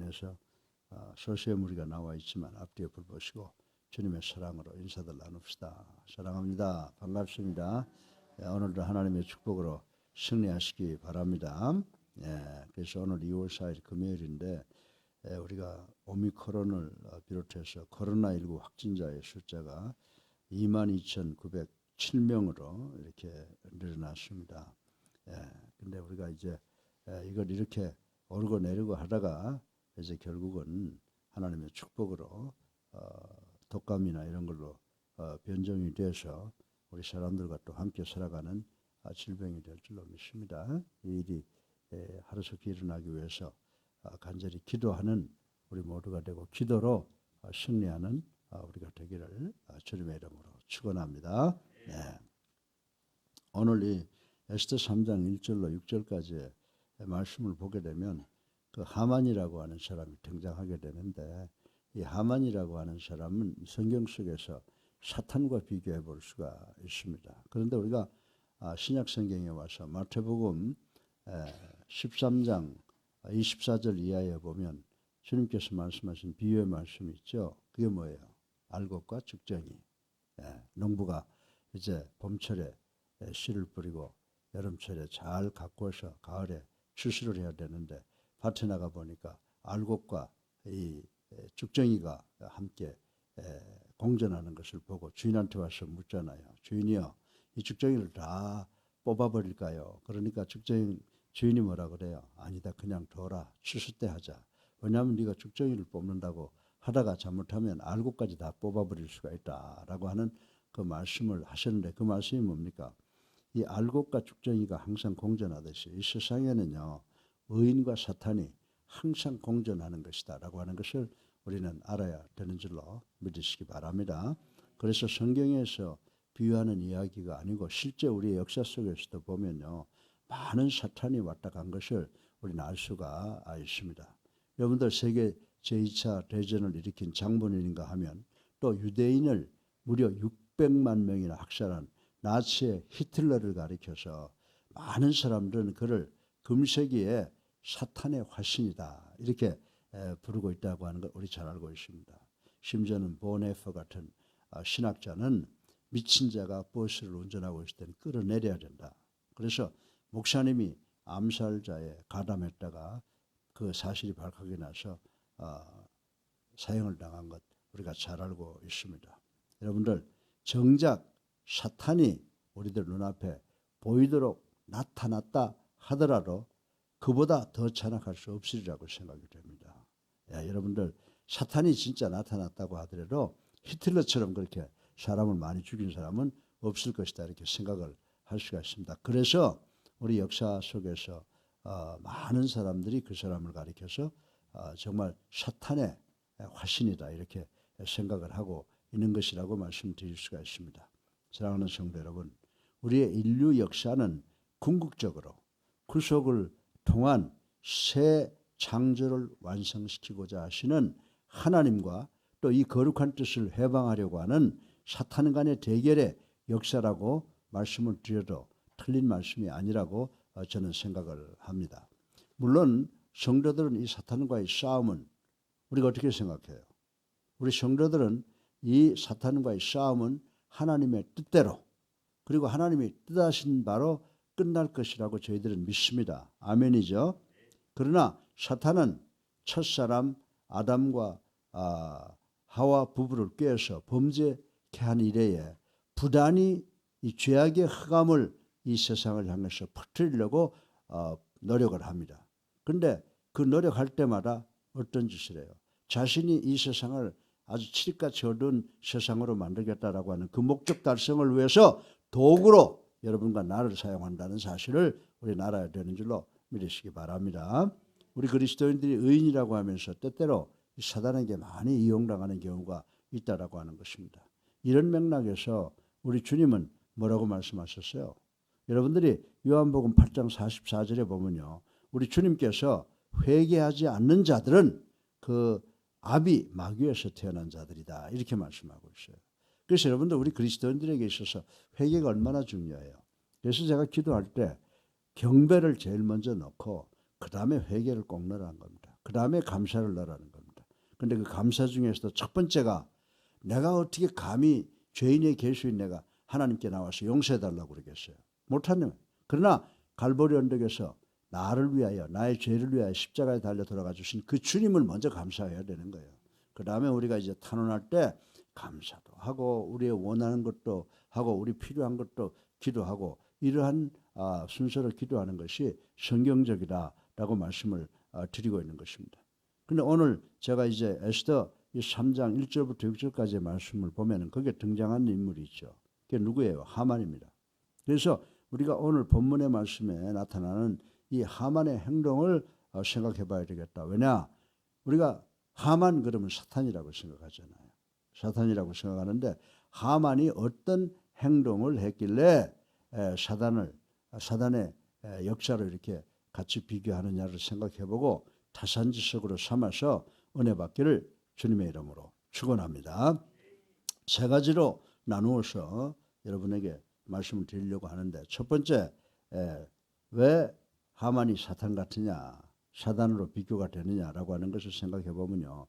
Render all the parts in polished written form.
통해서 소수의 무리가 나와 있지만 앞뒤에 불 보시고 주님의 사랑으로 인사들 나눕시다. 사랑합니다. 반갑습니다. 오늘도 하나님의 축복으로 승리하시기 바랍니다. 그래서 오늘 2월 4일 금요일인데 우리가 오미크론을 비롯해서 코로나19 확진자의 숫자가 22,907명으로 이렇게 늘어났습니다. 근데 우리가 이제 이걸 이렇게 오르고 내리고 하다가 이제 결국은 하나님의 축복으로 독감이나 이런 걸로 변종이 돼서 우리 사람들과 또 함께 살아가는 질병이 될 줄로 믿습니다. 이 일이 하루속히 일어나기 위해서 간절히 기도하는 우리 모두가 되고 기도로 승리하는 우리가 되기를 주님의 이름으로 축원합니다. 오늘 이 에스더 3장 1절로 6절까지 말씀을 보게 되면 그 하만이라고 하는 사람이 등장하게 되는데 이 하만이라고 하는 사람은 성경 속에서 사탄과 비교해 볼 수가 있습니다. 그런데 우리가 신약 성경에 와서 마태복음 13장 24절 이하에 보면 주님께서 말씀하신 비유의 말씀이 있죠. 그게 뭐예요? 알곡과 죽정이. 농부가 이제 봄철에 씨를 뿌리고 여름철에 잘 가꾸어서 가을에 추수를 해야 되는데 밭에 나가 보니까 알곡과 이 죽정이가 함께 공존하는 것을 보고 주인한테 와서 묻잖아요. 주인이요, 이 죽정이를 다 뽑아버릴까요? 그러니까 주인이 뭐라 그래요? 아니다, 그냥 둬라. 추수 때 하자. 왜냐하면 네가 죽정이를 뽑는다고 하다가 잘못하면 알곡까지 다 뽑아버릴 수가 있다라고 하는 그 말씀을 하셨는데 그 말씀이 뭡니까? 이 알곡과 죽정이가 항상 공존하듯이 이 세상에는요, 의인과 사탄이 항상 공존하는 것이다라고 하는 것을 우리는 알아야 되는 줄로 믿으시기 바랍니다. 그래서 성경에서 비유하는 이야기가 아니고 실제 우리의 역사 속에서도 보면요, 많은 사탄이 왔다 간 것을 우리는 알 수가 있습니다. 여러분들 세계 제2차 대전을 일으킨 장본인인가 하면 또 유대인을 무려 600만 명이나 학살한 나치의 히틀러를 가리켜서 많은 사람들은 그를 금세기에 사탄의 화신이다 이렇게 부르고 있다고 하는 걸 우리 잘 알고 있습니다. 심지어는 보네퍼 같은 신학자는 미친 자가 버스를 운전하고 있을 때는 끌어내려야 된다. 그래서 목사님이 암살자에 가담했다가 그 사실이 밝혀지고 나서 사형을 당한 것 우리가 잘 알고 있습니다. 여러분들 정작 사탄이 우리들 눈앞에 보이도록 나타났다 하더라도 그보다 더 잔악할 수 없으리라고 생각이 됩니다. 여러분들 사탄이 진짜 나타났다고 하더라도 히틀러처럼 그렇게 사람을 많이 죽인 사람은 없을 것이다 이렇게 생각을 할 수가 있습니다. 그래서 우리 역사 속에서 많은 사람들이 그 사람을 가리켜서 정말 사탄의 화신이다 이렇게 생각을 하고 있는 것이라고 말씀드릴 수가 있습니다. 사랑하는 성도 여러분, 우리의 인류 역사는 궁극적으로 구속을 통한 새 창조를 완성시키고자 하시는 하나님과 또 이 거룩한 뜻을 해방하려고 하는 사탄 간의 대결의 역사라고 말씀을 드려도 틀린 말씀이 아니라고 저는 생각을 합니다. 물론 성도들은 이 사탄과의 싸움은 우리가 어떻게 생각해요? 우리 성도들은 이 사탄과의 싸움은 하나님의 뜻대로 그리고 하나님이 뜻하신 바로 끝날 것이라고 저희들은 믿습니다. 아멘이죠. 그러나 사탄은 첫사람 아담과 하와 부부를 꾀해서 범죄케 한 이래에 부단히 이 죄악의 흑암을 이 세상을 향해서 퍼뜨리려고 노력을 합니다. 그런데 그 노력할 때마다 어떤 짓을 해요? 자신이 이 세상을 아주 칠흑같이 어두운 세상으로 만들겠다라고 하는 그 목적 달성을 위해서 도구로 여러분과 나를 사용한다는 사실을 우리 알아야 되는 줄로 믿으시기 바랍니다. 우리 그리스도인들이 의인이라고 하면서 때때로 사단에게 많이 이용당하는 경우가 있다라고 하는 것입니다. 이런 맥락에서 우리 주님은 뭐라고 말씀하셨어요? 여러분들이 요한복음 8장 44절에 보면요, 우리 주님께서 회개하지 않는 자들은 그 아비 마귀에서 태어난 자들이다 이렇게 말씀하고 있어요. 그래서 여러분들 우리 그리스도인들에게 있어서 회개가 얼마나 중요해요. 그래서 제가 기도할 때 경배를 제일 먼저 넣고 그 다음에 회개를 꼭 넣으라는 겁니다. 그 다음에 감사를 넣으라는 겁니다. 근데 그 감사 중에서도 첫 번째가 내가 어떻게 감히 죄인의 계수인 내가 하나님께 나와서 용서해달라고 그러겠어요. 못하는. 그러나 갈보리 언덕에서 나를 위하여 나의 죄를 위하여 십자가에 달려 돌아가 주신 그 주님을 먼저 감사해야 되는 거예요. 그 다음에 우리가 이제 탄원할 때 감사도 하고 우리의 원하는 것도 하고 우리 필요한 것도 기도하고 이러한 순서를 기도하는 것이 성경적이다라고 말씀을 드리고 있는 것입니다. 근데 오늘 제가 이제 에스더 이 3장 1절부터 6절까지의 말씀을 보면은 거기에 등장하는 인물이 있죠. 그게 누구예요? 하만입니다. 그래서 우리가 오늘 본문의 말씀에 나타나는 이 하만의 행동을 생각해 봐야 되겠다. 왜냐? 우리가 하만 그러면 사탄이라고 생각하잖아요. 사탄이라고 생각하는데 하만이 어떤 행동을 했길래 사단의 역사를 이렇게 같이 비교하느냐를 생각해 보고 타산지석으로 삼아서 은혜 받기를 주님의 이름으로 축원합니다. 세 가지로 나누어서 여러분에게 말씀을 드리려고 하는데 첫 번째, 왜 하만이 사탄 같으냐, 사단으로 비교가 되느냐라고 하는 것을 생각해 보면요,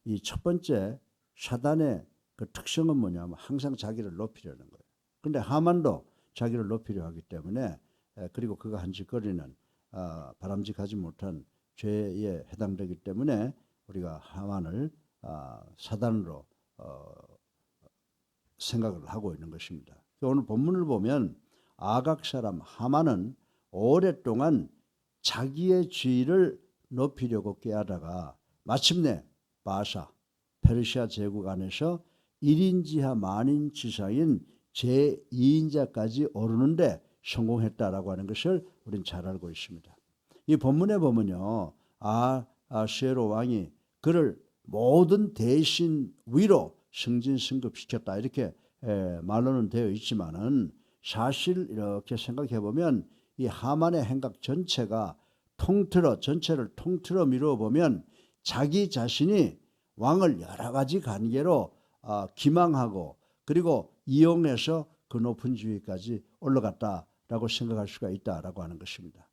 이 첫 번째 사단의 그 특성은 뭐냐면 항상 자기를 높이려는 거예요. 그런데 하만도 자기를 높이려 하기 때문에 그리고 그가 한 짓거리는 바람직하지 못한 죄에 해당되기 때문에 우리가 하만을 사단으로 생각을 하고 있는 것입니다. 오늘 본문을 보면 아각 사람 하만은 오랫동안 자기의 지위를 높이려고 꾀하다가 마침내 바사 페르시아 제국 안에서 1인지하 만인지사인 제2인자까지 오르는데 성공했다라고 하는 것을 우리는 잘 알고 있습니다. 이 본문에 보면요, 아하수에로 왕이 그를 모든 대신 위로 승진승급시켰다 이렇게 말로는 되어 있지만은 사실 이렇게 생각해 보면 이 하만의 행각 전체가 전체를 통틀어 미루어 보면 자기 자신이 왕을 여러 가지 관계로 기망하고 그리고 이용해서 그 높은 지위까지 올라갔다라고 생각할 수가 있다라고 하는 것입니다.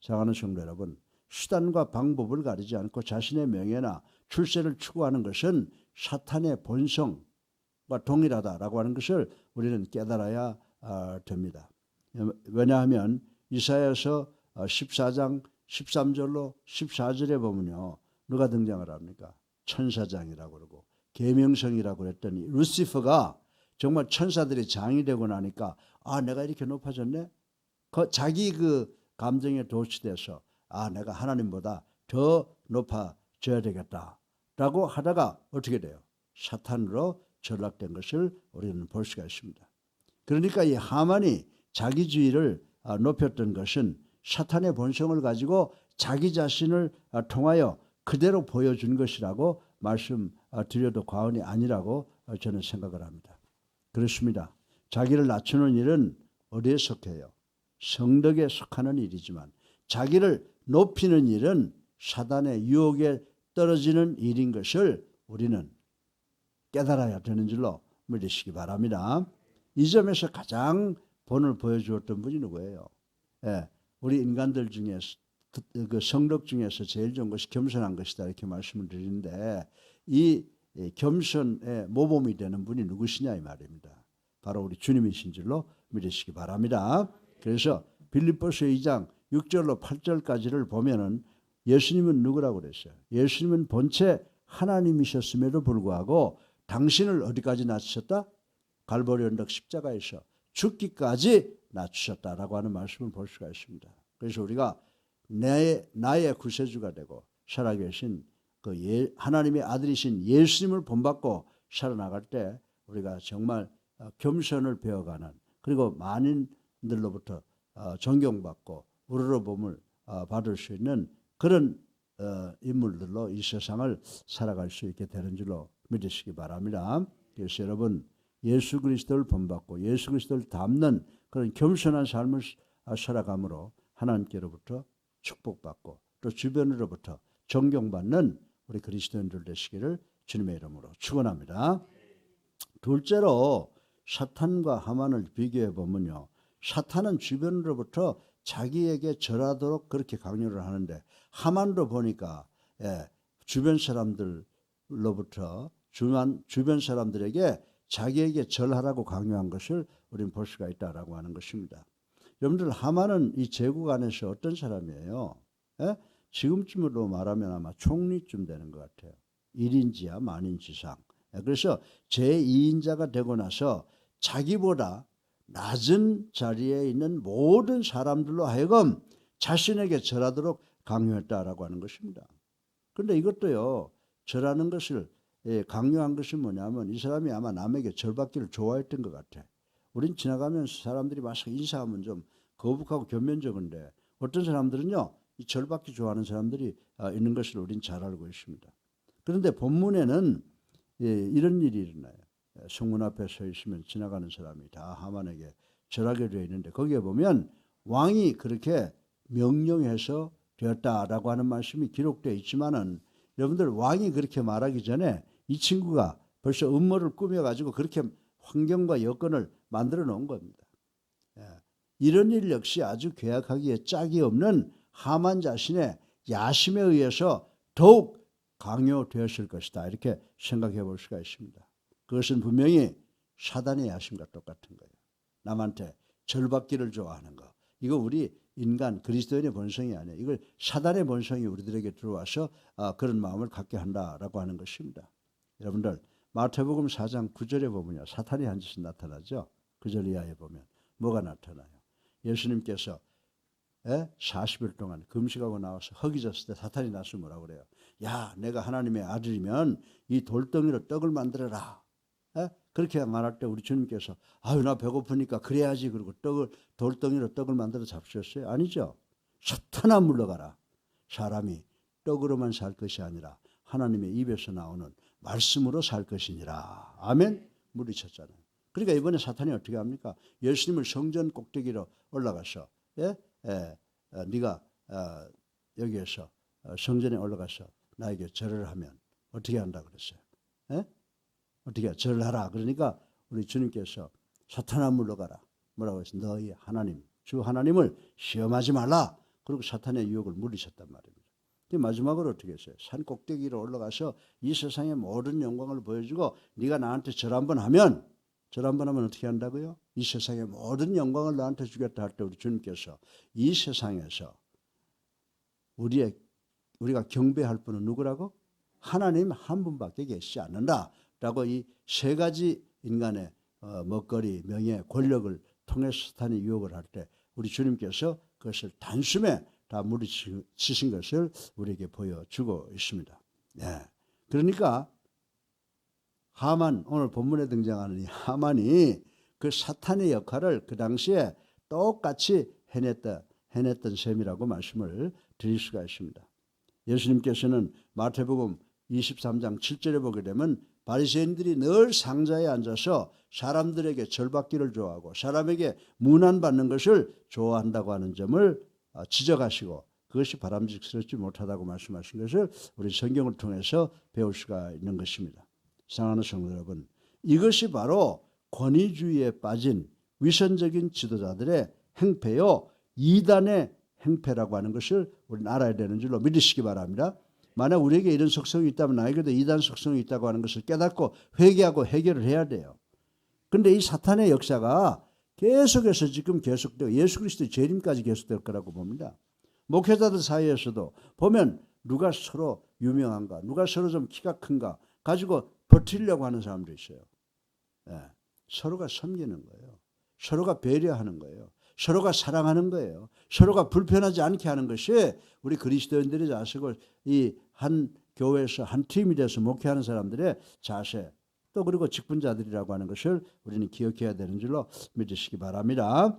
사랑하는 성도 여러분, 수단과 방법을 가리지 않고 자신의 명예나 출세를 추구하는 것은 사탄의 본성과 동일하다라고 하는 것을 우리는 깨달아야 됩니다. 왜냐하면 이사야서 14장 13절로 14절에 보면요, 누가 등장을 합니까? 천사장이라고 그러고 계명성이라고 그랬더니 루시퍼가 정말 천사들이 장이 되고 나니까 내가 이렇게 높아졌네? 자기 그 감정에 도취돼서 내가 하나님보다 더 높아져야 되겠다라고 하다가 어떻게 돼요? 사탄으로 전락된 것을 우리는 볼 수가 있습니다. 그러니까 이 하만이 자기주의를 높였던 것은 사탄의 본성을 가지고 자기 자신을 통하여 그대로 보여준 것이라고 말씀드려도 과언이 아니라고 저는 생각을 합니다. 그렇습니다. 자기를 낮추는 일은 어디에 속해요? 성덕에 속하는 일이지만 자기를 높이는 일은 사단의 유혹에 떨어지는 일인 것을 우리는 깨달아야 되는 줄로 믿으시기 바랍니다. 이 점에서 가장 본을 보여주었던 분이 누구예요? 우리 인간들 중에서 그 성덕 중에서 제일 좋은 것이 겸손한 것이다 이렇게 말씀을 드리는데 이 겸손의 모범이 되는 분이 누구시냐 이 말입니다. 바로 우리 주님이신 줄로 믿으시기 바랍니다. 그래서 빌립보서 2장 6절로 8절까지를 보면은 예수님은 누구라고 그랬어요? 예수님은 본체 하나님이셨음에도 불구하고 당신을 어디까지 낮추셨다? 갈보리 언덕 십자가에서 죽기까지 낮추셨다라고 하는 말씀을 볼 수가 있습니다. 그래서 우리가 나의 구세주가 되고 살아계신 그 하나님의 아들이신 예수님을 본받고 살아나갈 때 우리가 정말 겸손을 배워가는 그리고 만인들로부터 존경받고 우러러봄을 받을 수 있는 그런 인물들로 이 세상을 살아갈 수 있게 되는 줄로 믿으시기 바랍니다. 그래서 여러분 예수 그리스도를 본받고 예수 그리스도를 닮는 그런 겸손한 삶을 살아감으로 하나님께로부터 축복받고 또 주변으로부터 존경받는 우리 그리스도인들 되시기를 주님의 이름으로 축원합니다. 둘째로 사탄과 하만을 비교해 보면요, 사탄은 주변으로부터 자기에게 절하도록 그렇게 강요를 하는데 하만도 보니까 주변 사람들로부터 주변 사람들에게 자기에게 절하라고 강요한 것을 우리는 볼 수가 있다라고 하는 것입니다. 여러분들 하만은 이 제국 안에서 어떤 사람이에요? 지금쯤으로 말하면 아마 총리쯤 되는 것 같아요. 1인지하 만인지상. 그래서 제2인자가 되고 나서 자기보다 낮은 자리에 있는 모든 사람들로 하여금 자신에게 절하도록 강요했다라고 하는 것입니다. 그런데 이것도요, 절하는 것을 강요한 것이 뭐냐면 이 사람이 아마 남에게 절받기를 좋아했던 것 같아. 우린 지나가면서 사람들이 막 인사하면 좀 거북하고 견면적인데 어떤 사람들은요, 이 절받기 좋아하는 사람들이 있는 것을 우린 잘 알고 있습니다. 그런데 본문에는 이런 일이 일어나요. 성문 앞에 서 있으면 지나가는 사람이 다 하만에게 절하게 되어 있는데 거기에 보면 왕이 그렇게 명령해서 되었다라고 하는 말씀이 기록되어 있지만은 여러분들 왕이 그렇게 말하기 전에 이 친구가 벌써 음모를 꾸며가지고 그렇게 환경과 여건을 만들어 놓은 겁니다. 이런 일 역시 아주 계약하기에 짝이 없는 하만 자신의 야심에 의해서 더욱 강요되었을 것이다. 이렇게 생각해 볼 수가 있습니다. 그것은 분명히 사단의 야심과 똑같은 거예요. 남한테 절받기를 좋아하는 거. 이거 우리 인간 그리스도인의 본성이 아니에요. 이걸 사단의 본성이 우리들에게 들어와서 그런 마음을 갖게 한다라고 하는 것입니다. 여러분들 마태복음 4장 9절에 보면요. 사탄이 한 짓이 나타나죠. 9절 이하에 보면 뭐가 나타나요? 예수님께서 40일 동안 금식하고 나와서 허기졌을 때 사탄이 나서 뭐라고 그래요? 야, 내가 하나님의 아들이면 이 돌덩이로 떡을 만들어라. 그렇게 말할 때 우리 주님께서 아유 나 배고프니까 그래야지 그리고 돌덩이로 떡을 만들어 잡수셨어요? 아니죠. 사탄아 물러가라. 사람이 떡으로만 살 것이 아니라 하나님의 입에서 나오는 말씀으로 살 것이니라. 아멘. 물리쳤잖아요. 그러니까 이번에 사탄이 어떻게 합니까? 예수님을 성전 꼭대기로 올라가서 네가 여기에서 성전에 올라가서 나에게 절을 하면 어떻게 한다 그랬어요? 어떻게 절을 하라. 그러니까 우리 주님께서 사탄아 물러가라. 뭐라고 했어요? 너희 하나님, 주 하나님을 시험하지 말라. 그리고 사탄의 유혹을 물리쳤단 말입니다. 마지막으로 어떻게 했어요? 산 꼭대기로 올라가서 이 세상의 모든 영광을 보여주고 네가 나한테 절 한번 하면 어떻게 한다고요? 이 세상의 모든 영광을 나한테 주겠다 할 때 우리 주님께서 이 세상에서 우리가 경배할 분은 누구라고? 하나님 한 분밖에 계시지 않는다 라고 이 세 가지 인간의 먹거리, 명예, 권력을 통해서 사탄이 유혹을 할 때 우리 주님께서 그것을 단숨에 다 물리치신 것을 우리에게 보여주고 있습니다. 그러니까 하만, 오늘 본문에 등장하는 이 하만이 그 사탄의 역할을 그 당시에 똑같이 해냈던 셈이라고 말씀을 드릴 수가 있습니다. 예수님께서는 마태복음 23장 7절에 보게 되면 바리새인들이 늘 상자에 앉아서 사람들에게 절받기를 좋아하고 사람에게 문안받는 것을 좋아한다고 하는 점을 지적하시고 그것이 바람직스럽지 못하다고 말씀하신 것을 우리 성경을 통해서 배울 수가 있는 것입니다. 사랑하는 성도 여러분, 이것이 바로 권위주의에 빠진 위선적인 지도자들의 행패요, 이단의 행패라고 하는 것을 우리는 알아야 되는 줄로 믿으시기 바랍니다. 만약 우리에게 이런 속성이 있다면 나에게도 이단 속성이 있다고 하는 것을 깨닫고 회개하고 해결을 해야 돼요. 그런데 이 사탄의 역사가 계속해서 지금 계속되고 예수 그리스도의 재림까지 계속될 거라고 봅니다. 목회자들 사이에서도 보면 누가 서로 유명한가, 누가 서로 좀 키가 큰가 가지고 버티려고 하는 사람도 있어요. 서로가 섬기는 거예요. 서로가 배려하는 거예요. 서로가 사랑하는 거예요. 서로가 불편하지 않게 하는 것이 우리 그리스도인들의 자식을 이 한 교회에서 한 팀이 돼서 목회하는 사람들의 자세 또 그리고 직분자들이라고 하는 것을 우리는 기억해야 되는 줄로 믿으시기 바랍니다.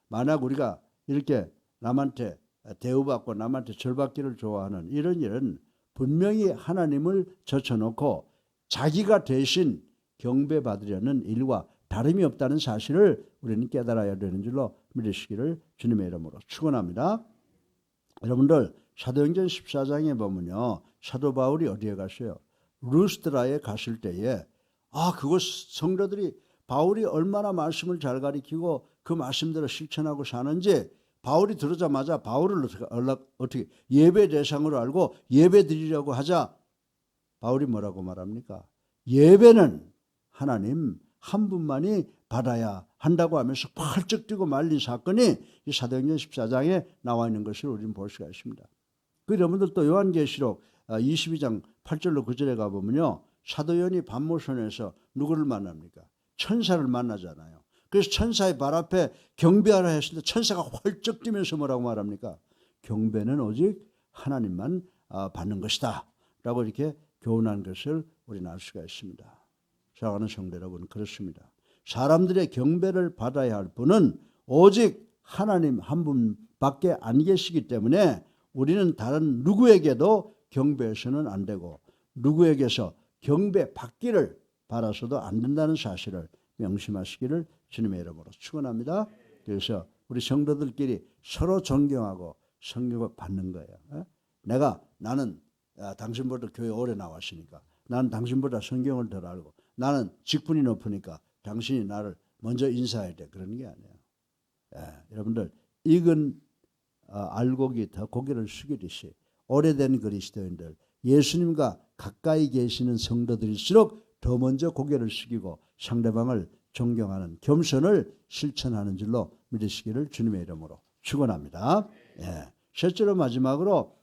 만약 우리가 이렇게 남한테 대우받고 남한테 절받기를 좋아하는 이런 일은 분명히 하나님을 젖혀놓고 자기가 대신 경배받으려는 일과 다름이 없다는 사실을 우리는 깨달아야 되는 줄로 믿으시기를 주님의 이름으로 축원합니다. 여러분들 사도행전 14장에 보면요. 사도 바울이 어디에 갔어요? 루스드라에 갔을 때에 그곳 성도들이 바울이 얼마나 말씀을 잘 가리키고 그 말씀대로 실천하고 사는지 바울이 들어오자마자 바울을 어떻게 예배 대상으로 알고 예배 드리려고 하자 바울이 뭐라고 말합니까? 예배는 하나님 한 분만이 받아야 한다고 하면서 펄쩍 뛰고 말린 사건이 이 사도행전 14장에 나와 있는 것을 우리는 볼 수가 있습니다. 그 여러분들 또 요한계시록 22장 8절로 9절에 가보면요. 사도 요한이 밤모선에서 누구를 만납니까? 천사를 만나잖아요. 그래서 천사의 발 앞에 경배하라 했을 때 천사가 펄쩍 뛰면서 뭐라고 말합니까? 경배는 오직 하나님만 받는 것이다 라고 이렇게 교훈한 것을 우리는 알 수가 있습니다. 사랑하는 성도 여러분, 그렇습니다. 사람들의 경배를 받아야 할 분은 오직 하나님 한 분밖에 안 계시기 때문에 우리는 다른 누구에게도 경배해서는 안 되고 누구에게서 경배 받기를 바라서도 안 된다는 사실을 명심하시기를 주님의 이름으로 축원합니다. 그래서 우리 성도들끼리 서로 존경하고 성격을 받는 거예요. 나는 당신보다 교회 오래 나왔으니까 나는 당신보다 성경을 더 알고 나는 직분이 높으니까 당신이 나를 먼저 인사해야 돼. 그런 게 아니에요. 여러분들 익은 알곡이 더 고개를 숙이듯이 오래된 그리스도인들 예수님과 가까이 계시는 성도들일수록 더 먼저 고개를 숙이고 상대방을 존경하는 겸손을 실천하는 줄로 믿으시기를 주님의 이름으로 축원합니다. 셋째로 마지막으로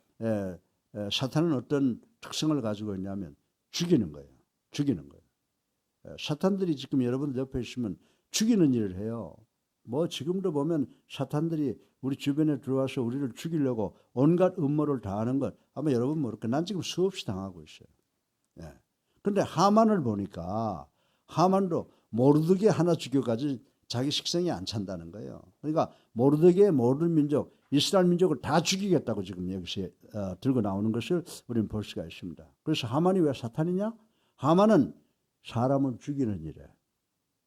사탄은 어떤 특성을 가지고 있냐면 죽이는 거예요. 죽이는 거예요. 사탄들이 지금 여러분들 옆에 있으면 죽이는 일을 해요. 뭐 지금도 보면 사탄들이 우리 주변에 들어와서 우리를 죽이려고 온갖 음모를 다 하는 것 아마 여러분 모를 거예요. 난 지금 수없이 당하고 있어요. 그런데 하만을 보니까 하만도 모르드게 하나 죽여가지고 자기 식성이 안 찬다는 거예요. 그러니까 모르드게 모든 민족 이스라엘 민족을 다 죽이겠다고 지금 여기서 들고 나오는 것을 우리는 볼 수가 있습니다. 그래서 하만이 왜 사탄이냐? 하만은 사람을 죽이는 일에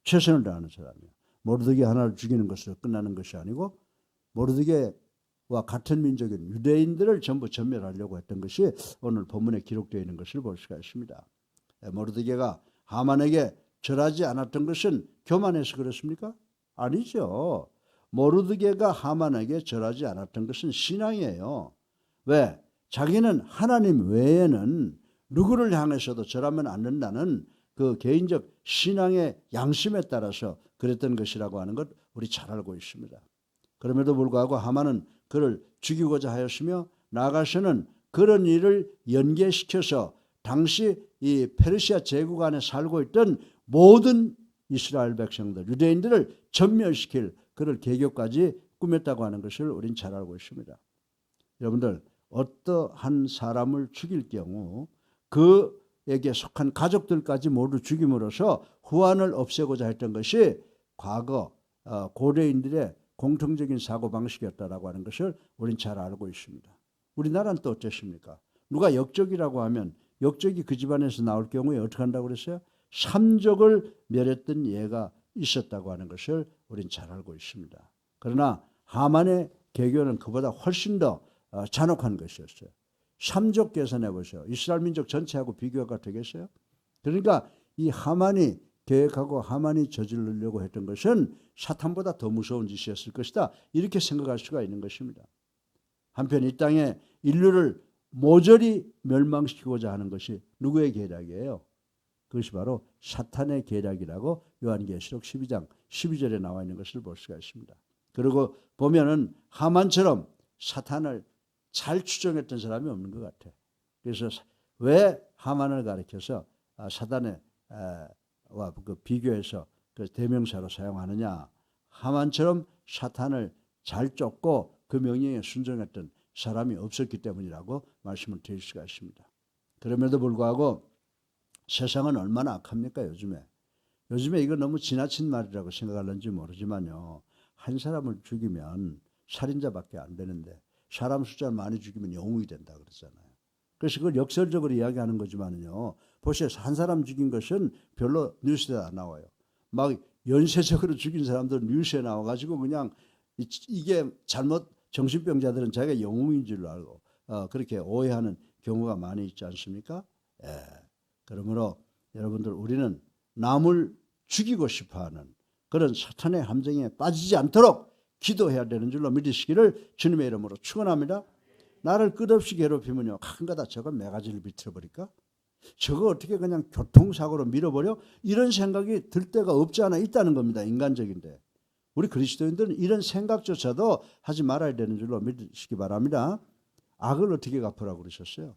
최선을 다하는 사람이에요. 모르드게 하나를 죽이는 것으로 끝나는 것이 아니고 모르드게와 같은 민족인 유대인들을 전부 전멸하려고 했던 것이 오늘 본문에 기록되어 있는 것을 볼 수가 있습니다. 모르드게가 하만에게 절하지 않았던 것은 교만해서 그렇습니까? 아니죠. 모르드게가 하만에게 절하지 않았던 것은 신앙이에요. 왜? 자기는 하나님 외에는 누구를 향해서도 절하면 안 된다는 그 개인적 신앙의 양심에 따라서 그랬던 것이라고 하는 것 우리 잘 알고 있습니다. 그럼에도 불구하고 하만은 그를 죽이고자 하였으며 나아가서는 그런 일을 연계시켜서 당시 이 페르시아 제국 안에 살고 있던 모든 이스라엘 백성들, 유대인들을 전멸시킬 그럴 계획까지 꾸몄다고 하는 것을 우린 잘 알고 있습니다. 여러분들 어떠한 사람을 죽일 경우 그에게 속한 가족들까지 모두 죽임으로써 후환을 없애고자 했던 것이 과거 고려인들의 공통적인 사고방식이었다라고 하는 것을 우린 잘 알고 있습니다. 우리나라는 또 어땠습니까? 누가 역적이라고 하면 역적이 그 집안에서 나올 경우에 어떻게 한다고 그랬어요? 삼족을 멸했던 예가 있었다고 하는 것을 우린 잘 알고 있습니다. 그러나 하만의 개교는 그보다 훨씬 더 잔혹한 것이었어요. 삼족 계산해 보세요. 이스라엘 민족 전체하고 비교가 되겠어요? 그러니까 이 하만이 계획하고 하만이 저지르려고 했던 것은 사탄보다 더 무서운 짓이었을 것이다. 이렇게 생각할 수가 있는 것입니다. 한편 이 땅에 인류를 모조리 멸망시키고자 하는 것이 누구의 계략이에요? 그것이 바로 사탄의 계략이라고 요한계시록 12장 12절에 나와 있는 것을 볼 수가 있습니다. 그리고 보면은 하만처럼 사탄을 잘 추종했던 사람이 없는 것 같아. 그래서 왜 하만을 가리켜서 사탄의 와 그 비교해서 그 대명사로 사용하느냐? 하만처럼 사탄을 잘 쫓고 그 명령에 순종했던 사람이 없었기 때문이라고 말씀을 드릴 수가 있습니다. 그럼에도 불구하고 세상은 얼마나 악합니까 요즘에. 요즘에 이거 너무 지나친 말이라고 생각하는지 모르지만요. 한 사람을 죽이면 살인자밖에 안 되는데 사람 숫자를 많이 죽이면 영웅이 된다 그러잖아요. 그래서 그걸 역설적으로 이야기하는 거지만요. 보세요. 한 사람 죽인 것은 별로 뉴스에 안 나와요. 막 연쇄적으로 죽인 사람들은 뉴스에 나와가지고 그냥 이게 잘못 정신병자들은 자기가 영웅인 줄 알고 그렇게 오해하는 경우가 많이 있지 않습니까? 그러므로 여러분들 우리는 남을 죽이고 싶어하는 그런 사탄의 함정에 빠지지 않도록 기도해야 되는 줄로 믿으시기를 주님의 이름으로 축원합니다. 나를 끝없이 괴롭히면요, 한가다 저거 매가지를 비틀어버릴까? 저거 어떻게 그냥 교통사고로 밀어버려? 이런 생각이 들 때가 없지 않아 있다는 겁니다. 인간적인데 우리 그리스도인들은 이런 생각조차도 하지 말아야 되는 줄로 믿으시기 바랍니다. 악을 어떻게 갚으라고 그러셨어요?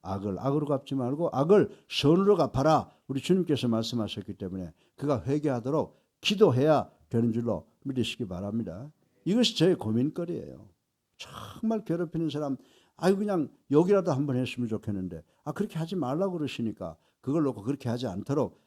악으로 갚지 말고 악을 선으로 갚아라. 우리 주님께서 말씀하셨기 때문에 그가 회개하도록 기도해야 되는 줄로 믿으시기 바랍니다. 이것이 저의 고민거리예요. 정말 괴롭히는 사람, 그냥 욕이라도 한번 했으면 좋겠는데 그렇게 하지 말라고 그러시니까 그걸 놓고 그렇게 하지 않도록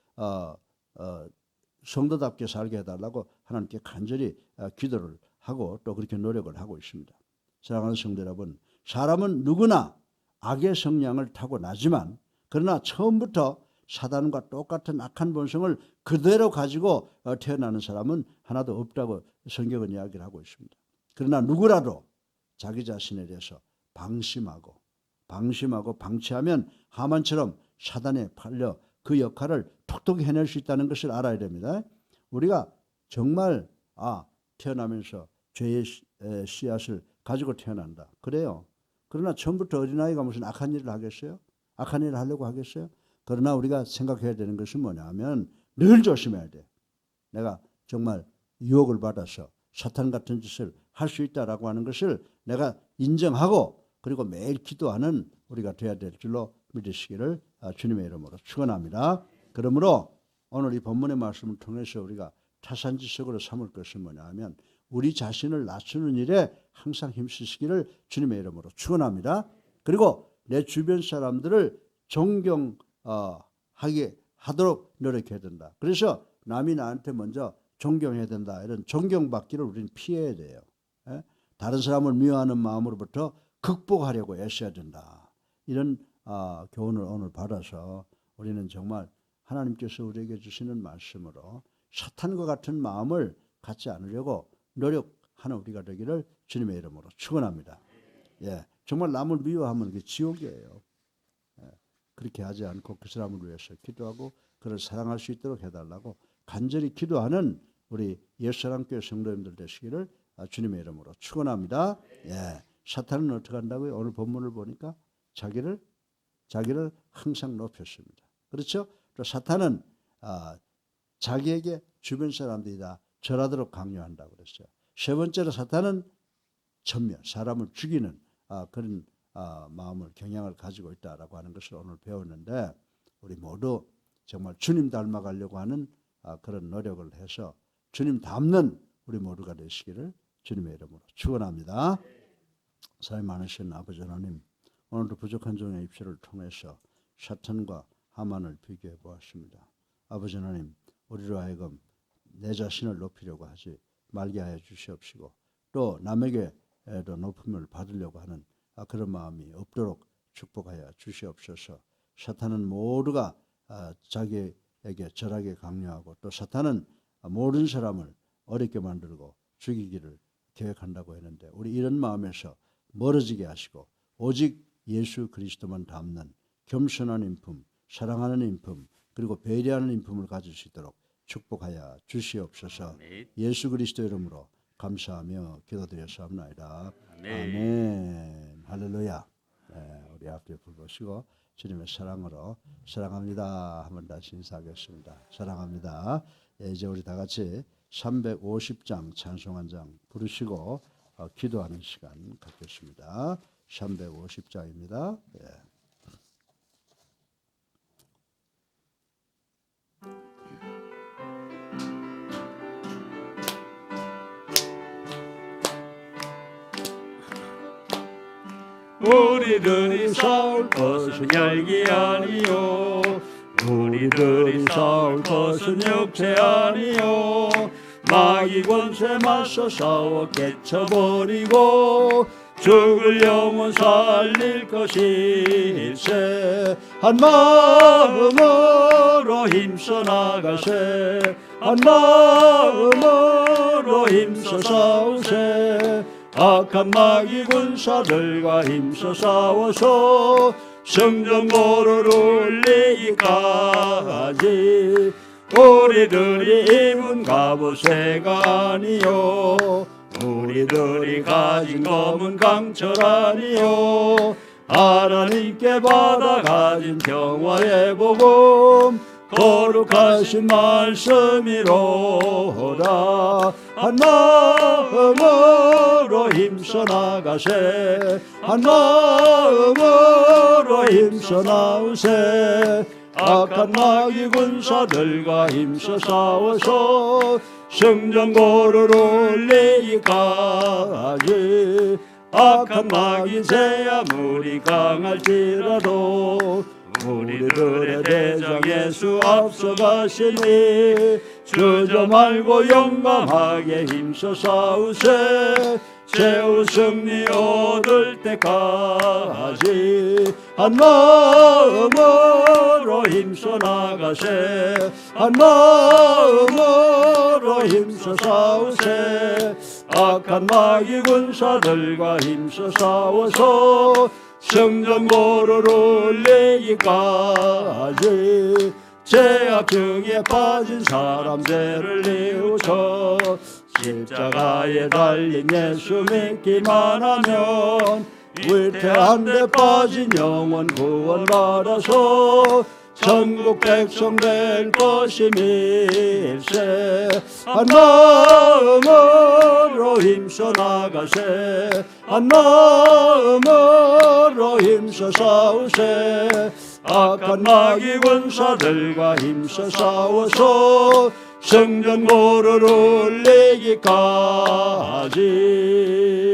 성도답게 살게 해달라고 하나님께 간절히 기도를 하고 또 그렇게 노력을 하고 있습니다. 사랑하는 성도 여러분, 사람은 누구나 악의 성향을 타고나지만 그러나 처음부터 사단과 똑같은 악한 본성을 그대로 가지고 태어나는 사람은 하나도 없다고 성경은 이야기를 하고 있습니다. 그러나 누구라도 자기 자신에 대해서 방심하고 방치하면 하만처럼 사단에 팔려 그 역할을 톡톡히 해낼 수 있다는 것을 알아야 됩니다. 우리가 정말 태어나면서 죄의 씨앗을 가지고 태어난다. 그래요. 그러나 처음부터 어린아이가 무슨 악한 일을 하겠어요? 악한 일을 하려고 하겠어요? 그러나 우리가 생각해야 되는 것은 뭐냐면 늘 조심해야 돼. 내가 정말 유혹을 받아서 사탄 같은 짓을 할 수 있다라고 하는 것을 내가 인정하고 그리고 매일 기도하는 우리가 되어야 될 줄로 믿으시기를 주님의 이름으로 축원합니다. 그러므로 오늘 이 본문의 말씀을 통해서 우리가 타산지석으로 삼을 것은 뭐냐면 우리 자신을 낮추는 일에 항상 힘쓰시기를 주님의 이름으로 축원합니다. 그리고 내 주변 사람들을 존경하게 하도록 노력해야 된다. 그래서 남이 나한테 먼저 존경해야 된다. 이런 존경받기를 우리는 피해야 돼요. 다른 사람을 미워하는 마음으로부터 극복하려고 애써야 된다. 이런 교훈을 오늘 받아서 우리는 정말 하나님께서 우리에게 주시는 말씀으로 사탄과 같은 마음을 갖지 않으려고 노력하는 우리가 되기를 주님의 이름으로 축원합니다. 정말 남을 미워하면 그게 지옥이에요. 그렇게 하지 않고 그 사람을 위해서 기도하고 그를 사랑할 수 있도록 해달라고 간절히 기도하는 우리 옛사랑교회 성도님들 되시기를 주님의 이름으로 축원합니다. 사탄은 어떻게 한다고요? 오늘 본문을 보니까 자기를 항상 높였습니다. 그렇죠? 또 사탄은 자기에게 주변 사람들이 다 절하도록 강요한다고 그랬어요. 세 번째로 사탄은 전멸, 사람을 죽이는 그런 마음을 경향을 가지고 있다라고 하는 것을 오늘 배웠는데 우리 모두 정말 주님 닮아가려고 하는 그런 노력을 해서 주님 닮는 우리 모두가 되시기를 주님의 이름으로 축원합니다. 사랑이 많으신 아버지 하나님, 오늘도 부족한 종의 입술을 통해서 사탄과 하만을 비교해 보았습니다. 아버지 하나님, 우리로 하여금 내 자신을 높이려고 하지 말게 하여 주시옵시고 또 남에게도 높음을 받으려고 하는 그런 마음이 없도록 축복하여 주시옵소서. 사탄은 모두가 자기에게 절하게 강요하고 또 사탄은 모든 사람을 어렵게 만들고 죽이기를 계획한다고 했는데 우리 이런 마음에서 멀어지게 하시고 오직 예수 그리스도만 닮는 겸손한 인품, 사랑하는 인품, 그리고 배려하는 인품을 가질 수 있도록 축복하여 주시옵소서. 예수 그리스도 이름으로 감사하며 기도드렸사옵나이다. 아멘. 할렐루야. 우리 앞에 불 보시고 주님의 사랑으로 사랑합니다 한번 다시 인사하겠습니다. 사랑합니다. 이제 우리 다 같이 350장 찬송한 장 부르시고 기도하는 시간 갖겠습니다. 350장입니다. 우리들이 싸울 것은 혈기 아니요 우리들이 싸울 것은 육체 아니요 마귀 권세 맞서 싸워 깨쳐버리고 죽을 영혼 살릴 것일세 한 마음으로 힘써 나가세 한 마음으로 힘써 싸우세 악한 마귀 군사들과 힘써 싸워서 성전보를 울리기까지 우리들이 입은 갑옷새가 아니요 우리들이 가진 검은 강철아니요 하나님께 받아 가진 평화의 복음 거룩하신 말씀이로라. 한 마음으로 힘써 나가세 한 마음으로 힘써 나오세 악한 마귀 군사들과 힘써 싸워서 성전고를 올리기까지 악한 마귀 새 아무리 강할지라도 우리들의 대장 예수 앞서가시니 주저 말고 용감하게 힘써 싸우세 최후 승리 얻을 때까지 한 마음으로 힘써 나가세 한 마음으로 힘써 싸우세 악한 마귀 군사들과 힘써 싸워서 성전고를 올리기까지 죄악 중에 빠진 사람 죄를 뉘우쳐 십자가에 달린 예수 믿기만 하면 위태한 데 빠진 영혼 구원받아서 천국 백성 될 것임일세 한 마음으로 힘써 나가세 한 마음으로 힘써 싸우세 악한 마귀 군사들과 힘써 싸워서 성전고를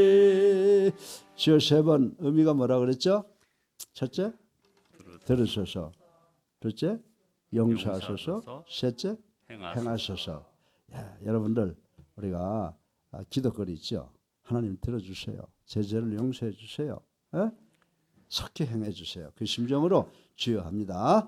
올리기까지. 지어 세 번 의미가 뭐라 그랬죠? 첫째, 들으소서. 둘째, 용서하소서. 셋째, 행하소서. 야, 여러분들 우리가 기도거리 있죠. 하나님 들어주세요. 제 죄를 용서해 주세요. 속히 행해 주세요. 그 심정으로 주여 합니다.